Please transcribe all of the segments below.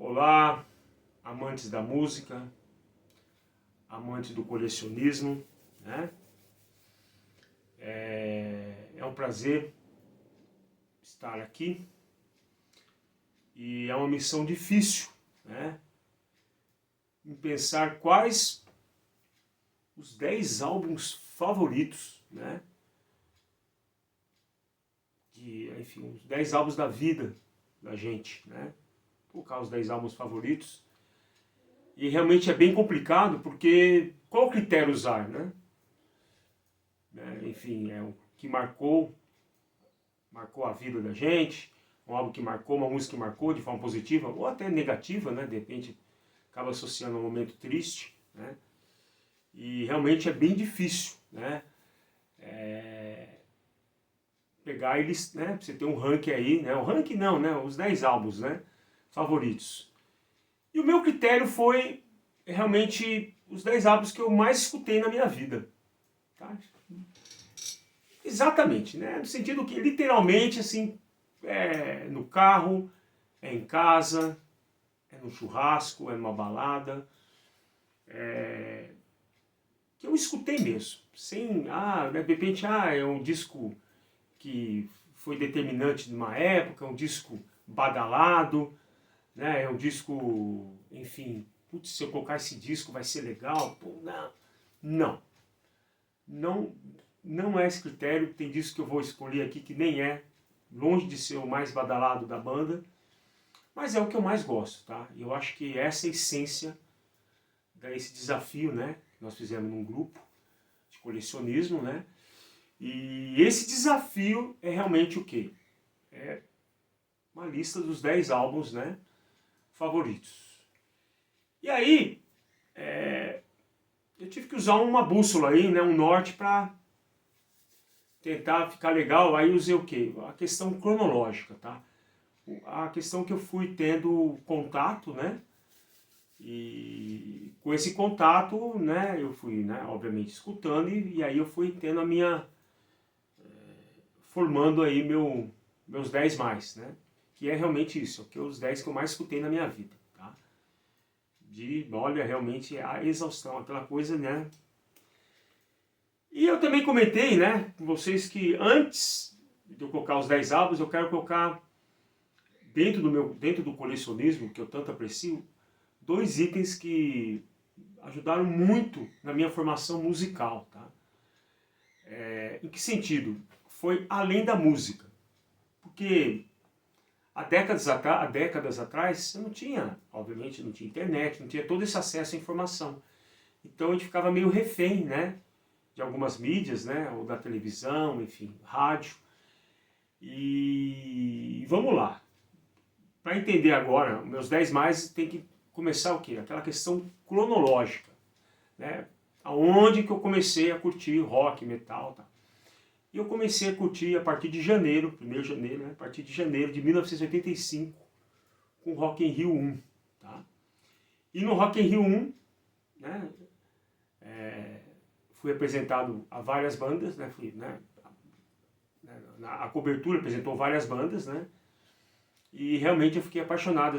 Olá, amantes da música, amantes do colecionismo, né? É um prazer estar aqui e é uma missão difícil, né? Em pensar quais os 10 álbuns favoritos, né? Enfim, os 10 álbuns da vida da gente, né? Colocar os 10 álbuns favoritos. E realmente é bem complicado, porque qual critério usar, né? Enfim, é o que marcou a vida da gente, um álbum que marcou, uma música que marcou de forma positiva, ou até negativa, né? De repente acaba associando a um momento triste, né? E realmente é bem difícil, né? Pegar eles, né? Você tem um ranking aí, né? O ranking não, né? Os 10 álbuns, né? Favoritos. E o meu critério foi realmente os 10 álbuns que eu mais escutei na minha vida. Tá? Exatamente, né? No sentido que literalmente assim, no carro, é em casa, é no churrasco, é numa balada, que eu escutei mesmo, sem, de repente, é um disco que foi determinante numa época, um disco badalado, né? É um disco, enfim, putz, se eu colocar esse disco vai ser legal, pô, não, não, não é esse critério. Tem disco que eu vou escolher aqui que nem é, longe de ser o mais badalado da banda, mas é o que eu mais gosto, tá? E eu acho que essa é a essência desse desafio, né? Que nós fizemos num grupo de colecionismo, né? E esse desafio é realmente o quê? É uma lista dos 10 álbuns, né, favoritos. E aí, eu tive que usar uma bússola aí, né, um norte para tentar ficar legal. Aí usei o quê? A questão cronológica, tá? A questão que eu fui tendo contato, né? E com esse contato, né, eu fui, né, obviamente escutando e aí eu fui tendo a minha formando aí meus 10 mais, né? Que é realmente isso, que é os 10 que eu mais escutei na minha vida, tá? Olha, realmente a exaustão, aquela coisa, né? E eu também comentei, né, com vocês que antes de eu colocar os 10 álbuns, eu quero colocar dentro do colecionismo, que eu tanto aprecio, 2 itens que ajudaram muito na minha formação musical, tá? Em que sentido? Foi além da música. Porque há décadas atrás, eu não tinha, obviamente, não tinha internet, não tinha todo esse acesso à informação. Então a gente ficava meio refém, né, de algumas mídias, né, ou da televisão, enfim, rádio. E vamos lá. Para entender agora, meus 10 mais tem que começar o quê? Aquela questão cronológica, né? Aonde que eu comecei a curtir rock, metal, tá? E eu comecei a curtir a partir de janeiro, 1º de janeiro, né? A partir de janeiro de 1985, com o Rock in Rio 1. Tá? E no Rock in Rio 1, né, fui apresentado a várias bandas, né, a cobertura apresentou várias bandas, né, e realmente eu fiquei apaixonado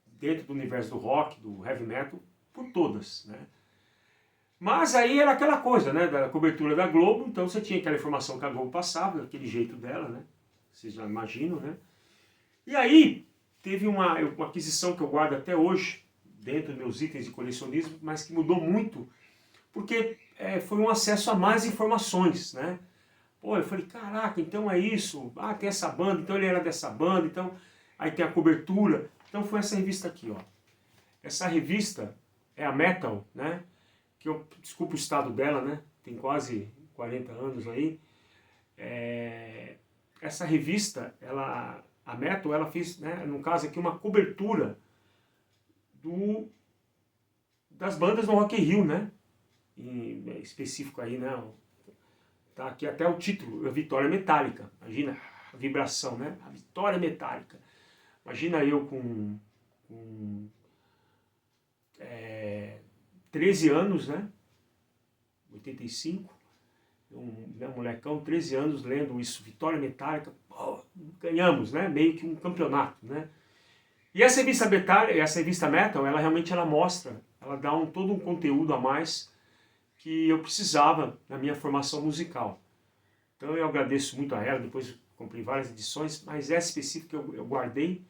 dentro do universo do rock, do heavy metal, por todas. Né. Mas aí era aquela coisa, né, da cobertura da Globo, então você tinha aquela informação que a Globo passava, daquele jeito dela, né, vocês já imaginam, né. E aí teve uma aquisição que eu guardo até hoje, dentro dos meus itens de colecionismo, mas que mudou muito, porque foi um acesso a mais informações, né. Pô, eu falei, caraca, então é isso, tem essa banda, então ele era dessa banda, então aí tem a cobertura. Então foi essa revista aqui, ó. Essa revista é a Metal, né, que eu, desculpa o estado dela, né, tem quase 40 anos aí. Essa revista, a Metal, ela fez, né, no caso aqui, uma cobertura das bandas no Rock in Rio, né, em específico aí, né, tá aqui até o título, Vitória Metálica, imagina a vibração, né, a Vitória Metálica. Imagina eu com 13 anos, né, 85, molecão, 13 anos, lendo isso, Vitória Metálica, pô, ganhamos, né, meio que um campeonato, né. E essa revista Metal, ela realmente mostra, ela dá todo um conteúdo a mais que eu precisava na minha formação musical. Então eu agradeço muito a ela, depois comprei várias edições, mas essa específica eu guardei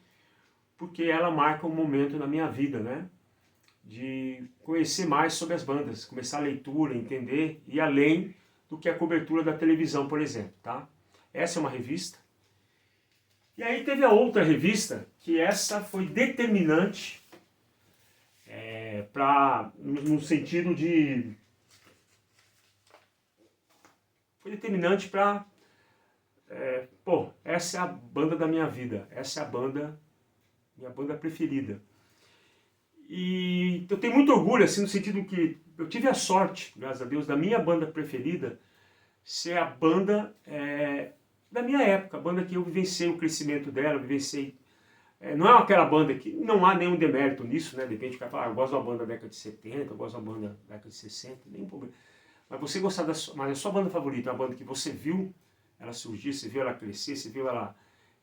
porque ela marca um momento na minha vida, né? De conhecer mais sobre as bandas, começar a leitura, entender, e além do que a cobertura da televisão, por exemplo, tá? Essa é uma revista. E aí teve a outra revista, que essa foi determinante no sentido de... Foi determinante para... essa é a banda da minha vida, essa é a banda, minha banda preferida. E eu tenho muito orgulho, assim, no sentido que eu tive a sorte, graças a Deus, da minha banda preferida ser a banda da minha época, a banda que eu vivenciei o crescimento dela, vivenciei. Não é aquela banda que não há nenhum demérito nisso, né? De repente o cara fala, eu gosto da banda da década de 70, eu gosto da banda da década de 60, nenhum problema. Mas você gostar mas a sua banda favorita, a banda que você viu ela surgir, você viu ela crescer, você viu ela,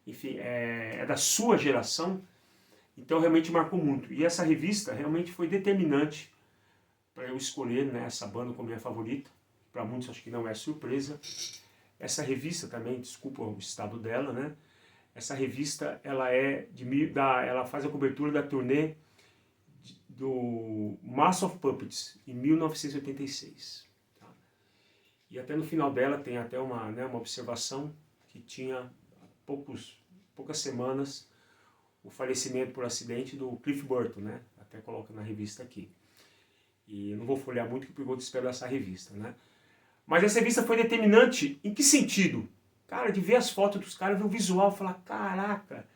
enfim, é da sua geração, então realmente marcou muito. E essa revista realmente foi determinante para eu escolher, né, essa banda como minha favorita. Para muitos acho que não é surpresa. Essa revista também, desculpa o estado dela, né? Essa revista ela ela faz a cobertura da turnê do Master of Puppets em 1986. Tá? E até no final dela tem até uma observação que tinha há poucas semanas o falecimento por acidente do Cliff Burton, né? Até coloca na revista aqui. E eu não vou folhear muito porque eu vou despedaçar essa revista, né? Mas essa revista foi determinante em que sentido? Cara, de ver as fotos dos caras, ver o visual, falar, caraca,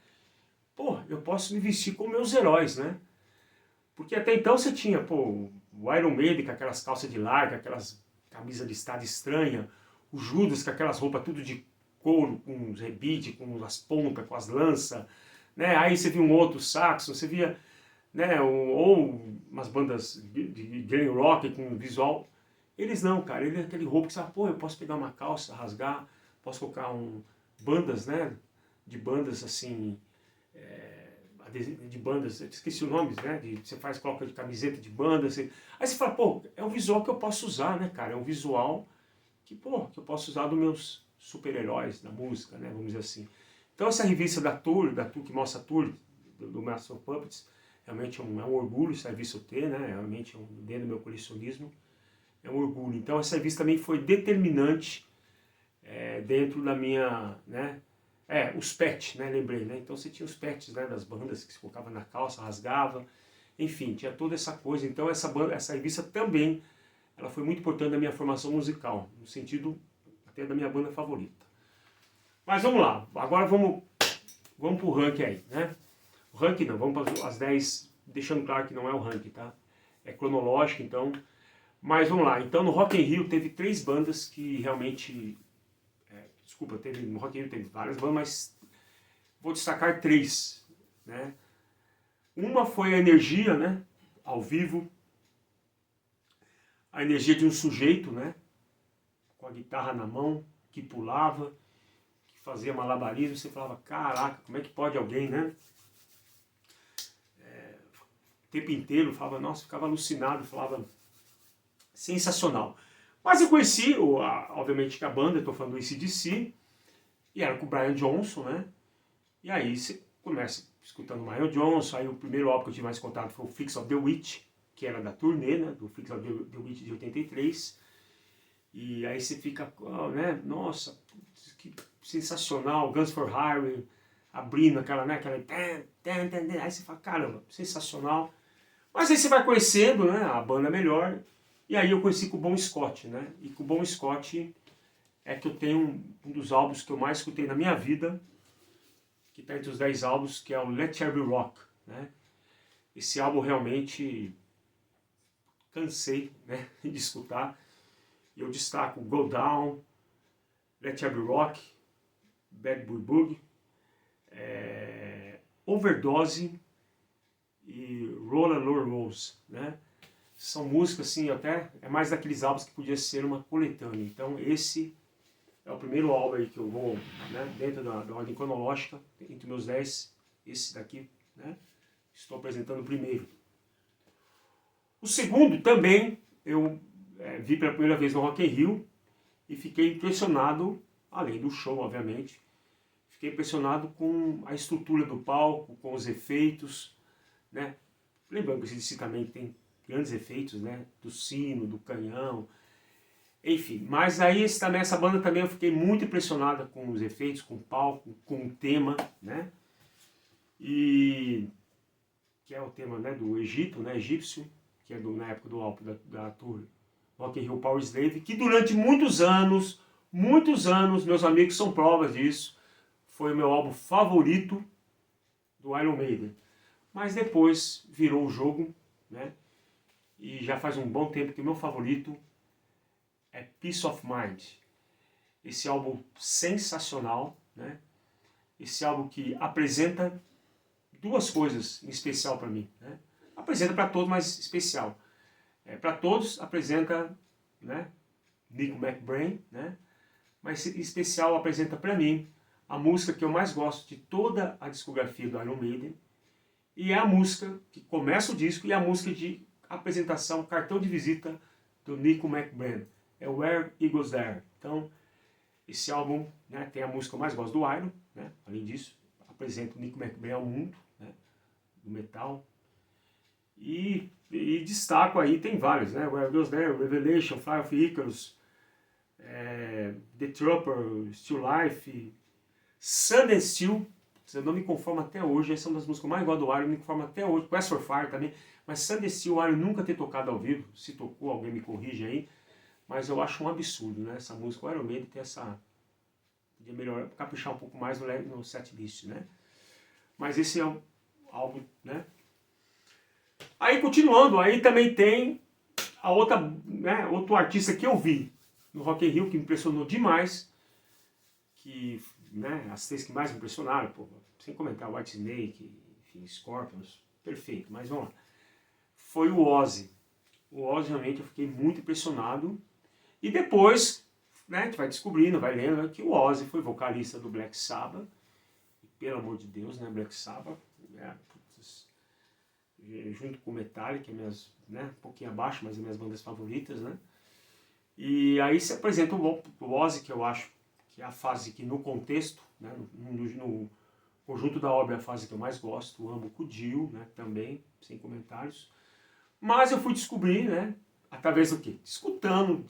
pô, eu posso me vestir como meus heróis, né? Porque até então você tinha, pô, o Iron Maiden com aquelas calças de larga, aquelas camisas listradas estranhas, o Judas com aquelas roupas tudo de couro, com os rebites, com as pontas, com as lanças, né? Aí você via um outro Saxon, você via, né, ou umas bandas de glam rock com visual. Eles não, cara, ele é aquele roubo que você fala, pô, eu posso pegar uma calça, rasgar, posso colocar bandas, né, de bandas assim, de bandas, eu esqueci o nome, né, você coloca de camiseta de banda, aí você fala, pô, é um visual que eu posso usar, né, cara, é um visual que, pô, que eu posso usar dos meus super-heróis da música, né, vamos dizer assim. Então essa revista da Tour que mostra a Tour do Master of Puppets, realmente é um orgulho essa revista eu ter, né, realmente dentro do meu colecionismo, é um orgulho. Então essa revista também foi determinante dentro da minha, né, os pets, né, lembrei, né, então você tinha os pets, né, das bandas que se colocava na calça, rasgava, enfim, tinha toda essa coisa. Então essa revista também, ela foi muito importante na minha formação musical, no sentido até da minha banda favorita. Mas vamos lá, agora vamos pro ranking aí, né, o ranking não, vamos para as 10, deixando claro que não é o ranking, tá, é cronológico, então. Mas vamos lá, então no Rock in Rio teve 3 bandas que realmente... no Rock in Rio teve várias bandas, mas vou destacar 3. Né? Uma foi a energia, né? Ao vivo. A energia de um sujeito, né? Com a guitarra na mão, que pulava, que fazia malabarismo. Você falava, caraca, como é que pode alguém, né? O tempo inteiro, falava, nossa, ficava alucinado, falava... Sensacional. Mas eu conheci, obviamente, que a banda, estou falando do AC/DC, e era com o Brian Johnson, né? E aí você começa escutando o Brian Johnson, aí o primeiro álbum que eu tive mais contato foi o Freaks of the Witch, que era da turnê, né? Do Freaks of the Witch de 83. E aí você fica, né? Nossa, que sensacional, Guns for Hire, abrindo aquela, né? Aí você fala, caramba, sensacional. Mas aí você vai conhecendo, né? A banda melhor. E aí eu conheci com o Bon Scott, né? E com o Bon Scott é que eu tenho um dos álbuns que eu mais escutei na minha vida, que está entre os 10 álbuns, que é o Let There Be Rock, né? Esse álbum realmente cansei, né, de escutar. Eu destaco Go Down, Let There Be Rock, Bad Boy Boogie, Overdose e Roll a Lord Rose, né? São músicas, assim, até é mais daqueles álbuns que podia ser uma coletânea. Então esse é o primeiro álbum aí que eu vou, né, dentro da ordem cronológica, entre meus 10, esse daqui, né? Estou apresentando o primeiro. O segundo também eu vi pela primeira vez no Rock in Rio e fiquei impressionado, além do show, obviamente, fiquei impressionado com a estrutura do palco, com os efeitos, né? Lembrando que esse DC também tem grandes efeitos, né? Do sino, do canhão, enfim. Mas aí essa banda também eu fiquei muito impressionada com os efeitos, com o palco, com o tema, né? E que é o tema, né, do Egito, né, egípcio, que é na época do álbum da tour Rock in Rio Powerslave, que durante muitos anos, meus amigos são provas disso, foi o meu álbum favorito do Iron Maiden. Mas depois virou o jogo, né? E já faz um bom tempo que o meu favorito é Peace of Mind. Esse álbum sensacional, né? Esse álbum que apresenta duas coisas em especial para mim, né? Apresenta para todos, mas especial. Para todos apresenta, né, Nico McBrain, né? Mas em especial apresenta para mim a música que eu mais gosto de toda a discografia do Iron Maiden, e é a música que começa o disco e é a música de apresentação, cartão de visita do Nico McBrain. É Where Eagles There. Então, esse álbum, né, tem a música que eu mais gosto do Iron, né? Além disso, apresenta o Nico McBrain ao mundo, né, do metal. E destaco aí, tem vários, né? Where Eagles There, Revelation, Fire of Icarus, The Trooper, Still Life, Sun and Steel. Eu não me conformo até hoje, essa é uma das músicas que eu mais gosto do Iron, me conformo até hoje, Quest for Fire também, mas Sun and Steel, o Iron nunca ter tocado ao vivo, se tocou, alguém me corrige aí, mas eu acho um absurdo, né, essa música, o Iron Maiden tem essa, podia melhorar, caprichar um pouco mais no setlist, né, mas esse é um álbum, né. Aí continuando, aí também tem a outra, né, outro artista que eu vi no Rock in Rio, que me impressionou demais, que, né, as três que mais me impressionaram, pô, sem comentar, Whitesnake, enfim, Scorpions, perfeito, mas vamos lá. Foi o Ozzy. O Ozzy realmente eu fiquei muito impressionado. E depois, né, a gente vai descobrindo, vai lendo, né, que o Ozzy foi vocalista do Black Sabbath. E, pelo amor de Deus, né, Black Sabbath, junto com o Metallica, né, um pouquinho abaixo, mas as minhas bandas favoritas, né. E aí se apresenta o Ozzy, que eu acho que é a fase que no contexto, né, no conjunto da obra é a fase que eu mais gosto, amo com o Dio, né, também, sem comentários. Mas eu fui descobrir, né, através do quê? Escutando,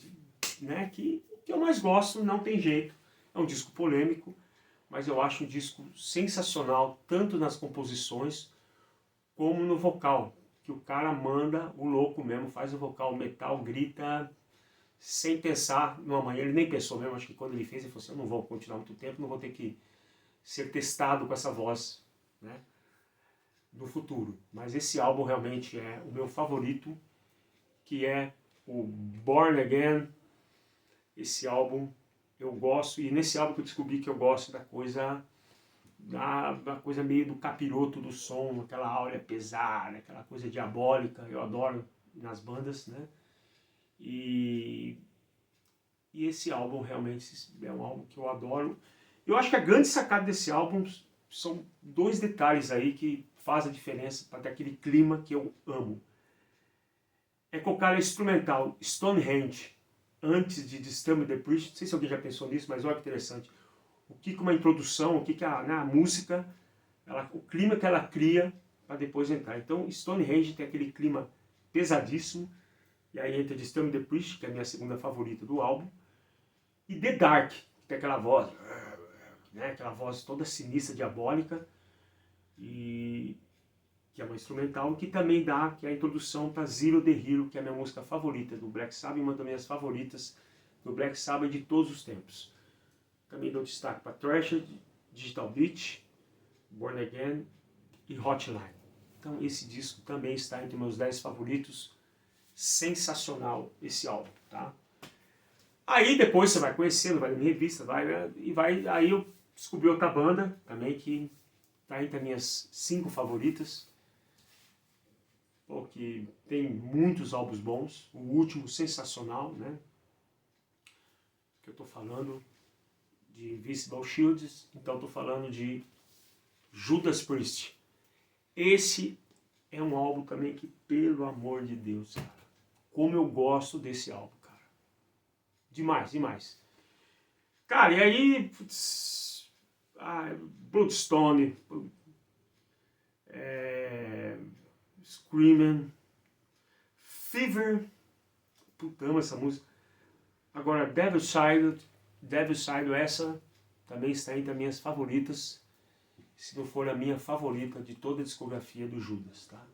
né, que o que eu mais gosto não tem jeito. É um disco polêmico, mas eu acho um disco sensacional, tanto nas composições como no vocal. Que o cara manda o louco mesmo, faz o vocal metal, grita sem pensar no amanhã. Ele nem pensou mesmo, acho que quando ele fez, ele falou assim, eu não vou continuar muito tempo, não vou ter que ser testado com essa voz, né, no futuro. Mas esse álbum realmente é o meu favorito, que é o Born Again. Esse álbum eu gosto, e nesse álbum que eu descobri que eu gosto da coisa meio do capiroto do som, aquela áurea pesada, aquela coisa diabólica, eu adoro nas bandas, né? E esse álbum realmente é um álbum que eu adoro. Eu acho que a grande sacada desse álbum são dois detalhes aí que fazem a diferença para ter aquele clima que eu amo. É colocar a instrumental Stonehenge antes de Disturb the Priest. Não sei se alguém já pensou nisso, mas olha que interessante. O que uma introdução, o que a música, o clima que ela cria para depois entrar. Então Stonehenge tem aquele clima pesadíssimo, e aí entra Disturb the Priest, que é a minha segunda favorita do álbum, e The Dark, que tem aquela voz, né, aquela voz toda sinistra, diabólica, e que é uma instrumental, que também dá, que é a introdução para Zero the Hero, que é a minha música favorita do Black Sabbath, uma das minhas favoritas do Black Sabbath de todos os tempos. Também dou destaque para Thrasher, Digital Beach, Born Again e Hotline. Então esse disco também está entre meus 10 favoritos. Sensacional esse álbum, tá? Aí depois você vai conhecendo, vai ler revista, aí eu descobri outra banda também que está entre as minhas 5 favoritas, que tem muitos álbuns bons, o último sensacional, né? Que eu estou falando de Invisible Shields, então estou falando de Judas Priest. Esse é um álbum também que, pelo amor de Deus, cara, como eu gosto desse álbum, cara. Demais, demais. Cara, e aí, putz, Bloodstone, Screaming, Fever, puta, amo essa música. Agora, Devil's Child, essa também está entre as minhas favoritas, se não for a minha favorita de toda a discografia do Judas, tá?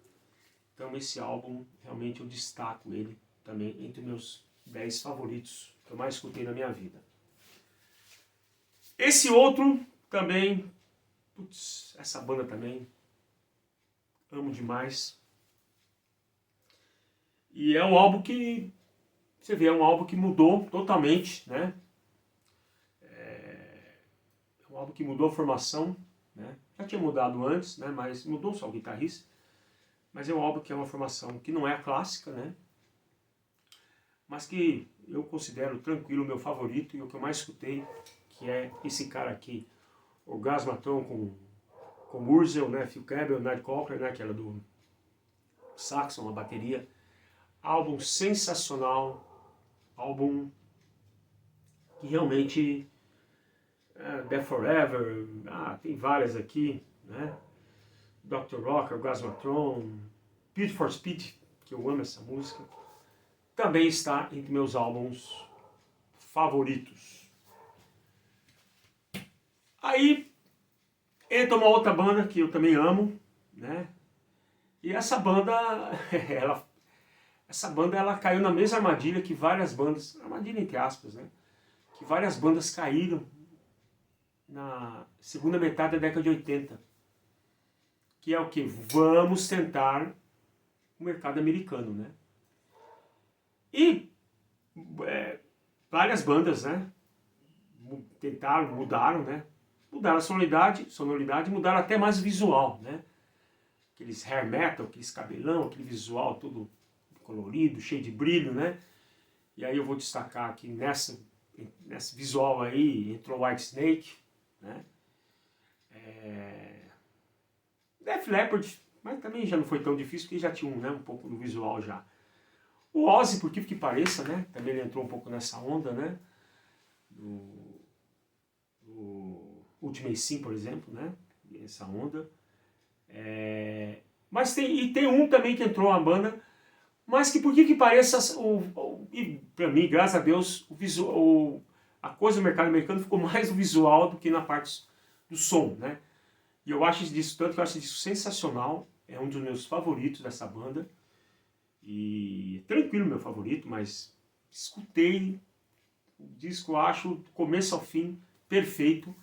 Então esse álbum, realmente eu destaco ele também entre meus 10 favoritos que eu mais escutei na minha vida. Esse outro também, putz, essa banda também, amo demais. E é um álbum que, você vê, é um álbum que mudou totalmente, né? É um álbum que mudou a formação, né? Já tinha mudado antes, né? Mas mudou só o guitarrista. Mas é um álbum que é uma formação que não é a clássica, né? Mas que eu considero tranquilo, meu favorito e o que eu mais escutei, que é esse cara aqui, Orgasmatron com Urzel, né? Phil Campbell, Ned Cochran, né? Que era do Saxon, a bateria. Álbum sensacional, álbum que realmente... Death Forever, tem várias aqui, né? Dr. Rock, Orgasmatron, Pete for Speed, que eu amo essa música, também está entre meus álbuns favoritos. Aí entra uma outra banda que eu também amo, né? E essa banda, ela caiu na mesma armadilha que várias bandas, armadilha entre aspas, né? Que várias bandas caíram na segunda metade da década de 80. Que é o que? Vamos tentar o mercado americano, né? E várias bandas, né? Tentaram, mudaram, né? Mudaram a sonoridade, mudaram até mais o visual, né? Aqueles hair metal, aqueles cabelão, aquele visual todo colorido, cheio de brilho, né? E aí eu vou destacar aqui nesse visual aí, entrou Whitesnake, né? Def Leppard, mas também já não foi tão difícil, porque já tinha um pouco do visual já. O Ozzy, por que pareça, né? Também ele entrou um pouco nessa onda, né? Do Ultimate Sin, por exemplo, né? Essa onda. Mas tem um também que entrou na banda, mas que por que pareça, e pra mim, graças a Deus, a coisa do mercado americano ficou mais no visual do que na parte do som, né? E eu acho disso, tanto que eu acho isso sensacional, é um dos meus favoritos dessa banda, e tranquilo meu favorito, mas escutei o disco, eu acho, do começo ao fim, perfeito,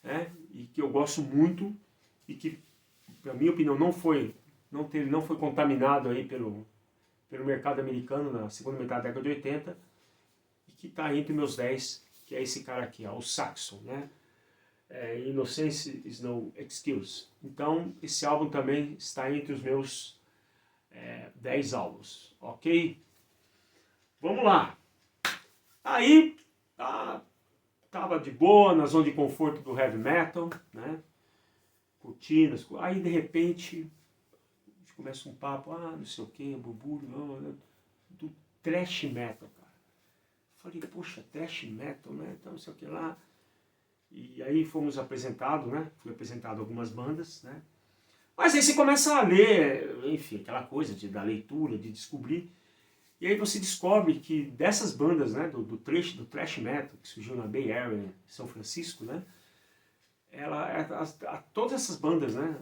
né? E que eu gosto muito, e que, na minha opinião, não foi contaminado aí pelo mercado americano na segunda metade da década de 80, e que está entre meus 10, que é esse cara aqui, ó, o Saxon, né? Innocence is no excuse. Então, esse álbum também está entre os meus 10 álbuns, ok? Vamos lá. Aí, tava de boa, na zona de conforto do heavy metal, né? Curtindo, aí de repente, a gente começa um papo, não sei o que, burbulho, do thrash metal, cara. Falei, poxa, thrash metal, né? Então, não sei o que lá. E aí fomos apresentados, né? Fui apresentado algumas bandas, né? Mas aí você começa a ler, enfim, aquela coisa da leitura, de descobrir. E aí você descobre que dessas bandas, né? Do thrash metal, que surgiu na Bay Area, em São Francisco, né? Todas essas bandas, né?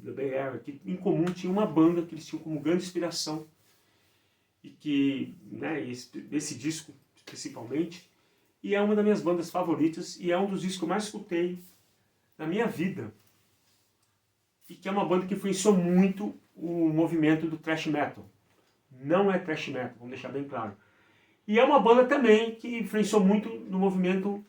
Da Bay Area, que em comum tinha uma banda que eles tinham como grande inspiração. E que, né? Esse disco, principalmente, e é uma das minhas bandas favoritas, e é um dos discos que eu mais escutei na minha vida. E que é uma banda que influenciou muito o movimento do thrash metal. Não é thrash metal, vamos deixar bem claro. E é uma banda também que influenciou muito no movimento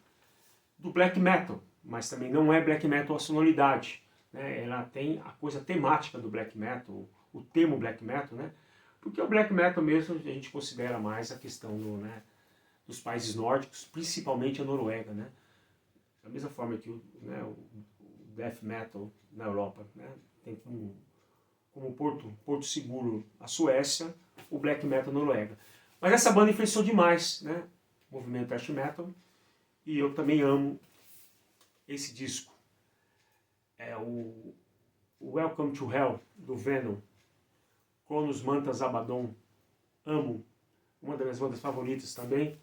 do black metal, mas também não é black metal a sonoridade, né? Ela tem a coisa temática do black metal, o termo black metal, né? Porque o black metal mesmo a gente considera mais a questão dos países nórdicos, principalmente a Noruega, né? Da mesma forma que o death metal na Europa, né? Tem como Porto Seguro, a Suécia, o Black Metal, a Noruega. Mas essa banda influenciou demais, né, o movimento thrash metal, e eu também amo esse disco. É o Welcome to Hell, do Venom, Cronos Mantas Abaddon, amo, uma das minhas bandas favoritas também,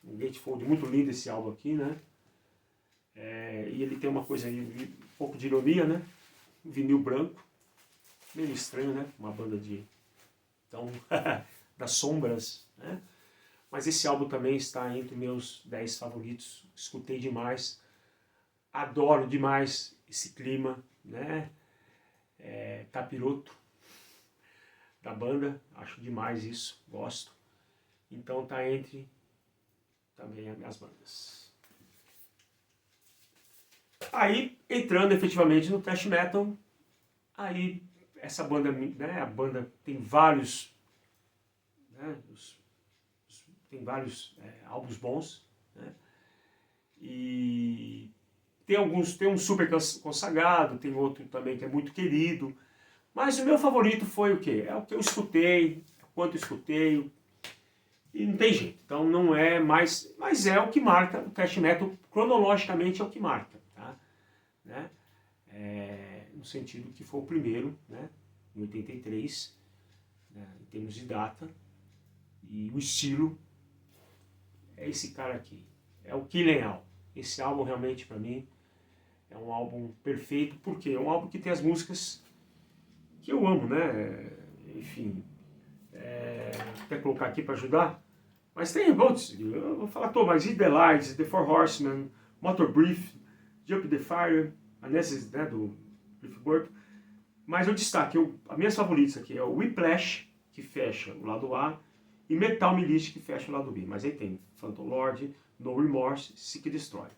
um Gatefold muito lindo esse álbum aqui, né, e ele tem uma coisa aí, um pouco de ironia, né, vinil branco, meio estranho, né, uma banda de, então, das sombras, né, mas esse álbum também está entre meus 10 favoritos, escutei demais, adoro demais esse clima, né, capiroto da banda, acho demais isso, gosto. Então tá entre também as minhas bandas. Aí, entrando efetivamente no thrash metal, aí essa banda, né, a banda tem vários, né, tem vários álbuns bons, né, e tem um super consagrado, tem outro também que é muito querido, mas o meu favorito foi o quê? É o que eu escutei, quanto eu escutei, e não tem jeito. Então não é mais, mas é o que marca o thrash metal, cronologicamente é o que marca, tá? Né? No sentido que foi o primeiro, né? Em 83, né? Em termos de data, e o estilo é esse cara aqui, é o Killing All. Esse álbum realmente para mim é um álbum perfeito, porque é um álbum que tem as músicas que eu amo, né? Enfim, até colocar aqui para ajudar, mas tem outros, eu vou falar todo, mas Eat the Lights, The Four Horsemen, Motor Brief, Jump the Fire, a Nesses, né, do Cliff Burton, mas eu destaque, as minhas favoritas aqui é o Whiplash, que fecha o lado A, e Metal Militia, que fecha o lado B, mas aí tem Phantom Lord, No Remorse, Seek and Destroy.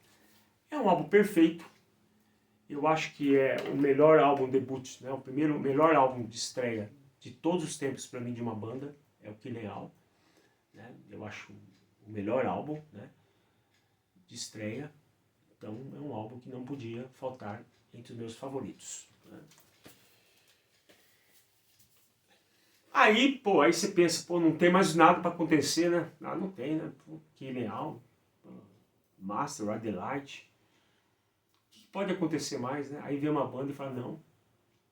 É um álbum perfeito, eu acho que é o melhor álbum debut, né, o melhor álbum de estreia de todos os tempos para mim de uma banda, é o Killing All, né, eu acho o melhor álbum, né, de estreia, então é um álbum que não podia faltar entre os meus favoritos. Né. Aí, pô, aí você pensa, pô, não tem mais nada para acontecer, né? Ah, não tem, né? Pô, Killing All, Master, Ride the Light, o que pode acontecer mais, né? Aí vem uma banda e fala, não,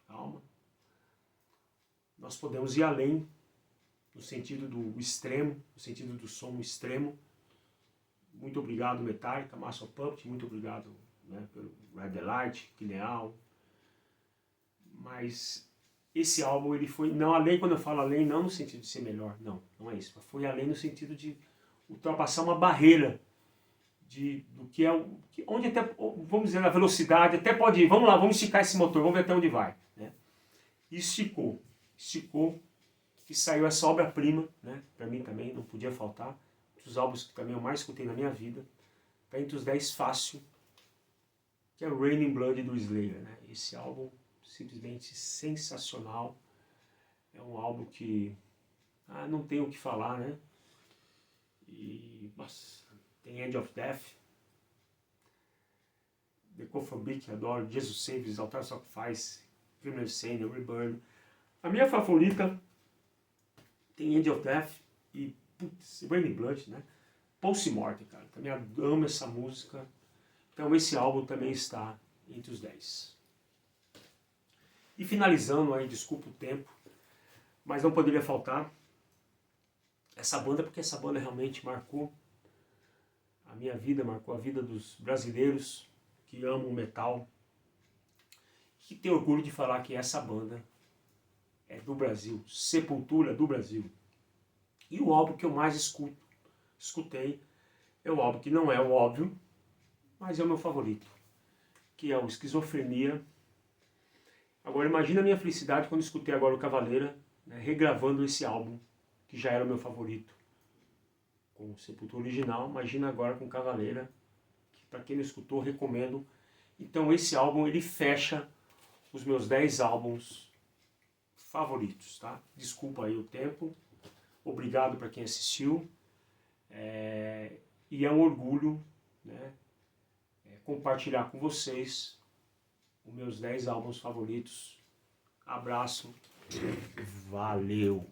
calma, nós podemos ir além, no sentido do extremo, no sentido do som extremo. Muito obrigado, Metallica, Master of Puppets, muito obrigado, né, pelo Ride the Light, Killing All. Mas esse álbum, ele foi, não além, quando eu falo além, não no sentido de ser melhor, não é isso, mas foi além no sentido de ultrapassar uma barreira do que é, onde até, vamos dizer, a velocidade, até pode ir, vamos lá, vamos esticar esse motor, vamos ver até onde vai, né? E esticou, e saiu essa obra-prima, né? Para mim também, não podia faltar, um dos álbuns que também eu mais escutei na minha vida, está entre os 10 fácil, que é o Raining Blood do Slayer, né? Esse álbum, simplesmente sensacional, é um álbum que não tem o que falar, né? E, nossa, tem End of Death, The Cophobic, que adoro, Jesus Saves, Altar Sacrifice, Criminal Sane, Reburn. A minha favorita tem End of Death e Raining Blood, né? Pulse Morte, cara, também amo essa música. Então esse álbum também está entre os 10. E finalizando aí, desculpa o tempo, mas não poderia faltar essa banda, porque essa banda realmente marcou a minha vida, marcou a vida dos brasileiros que amam o metal, que tem orgulho de falar que essa banda é do Brasil, Sepultura do Brasil. E o álbum que eu mais escutei é o álbum que não é o óbvio, mas é o meu favorito, que é o Esquizofrenia. Agora imagina a minha felicidade quando escutei agora o Cavaleira, né, regravando esse álbum, que já era o meu favorito, com o Sepultura original. Imagina agora com Cavaleira, que para quem não escutou, recomendo. Então esse álbum, ele fecha os meus 10 álbuns favoritos, tá? Desculpa aí o tempo, obrigado para quem assistiu, e é um orgulho, né, compartilhar com vocês os meus 10 álbuns favoritos. Abraço Valeu!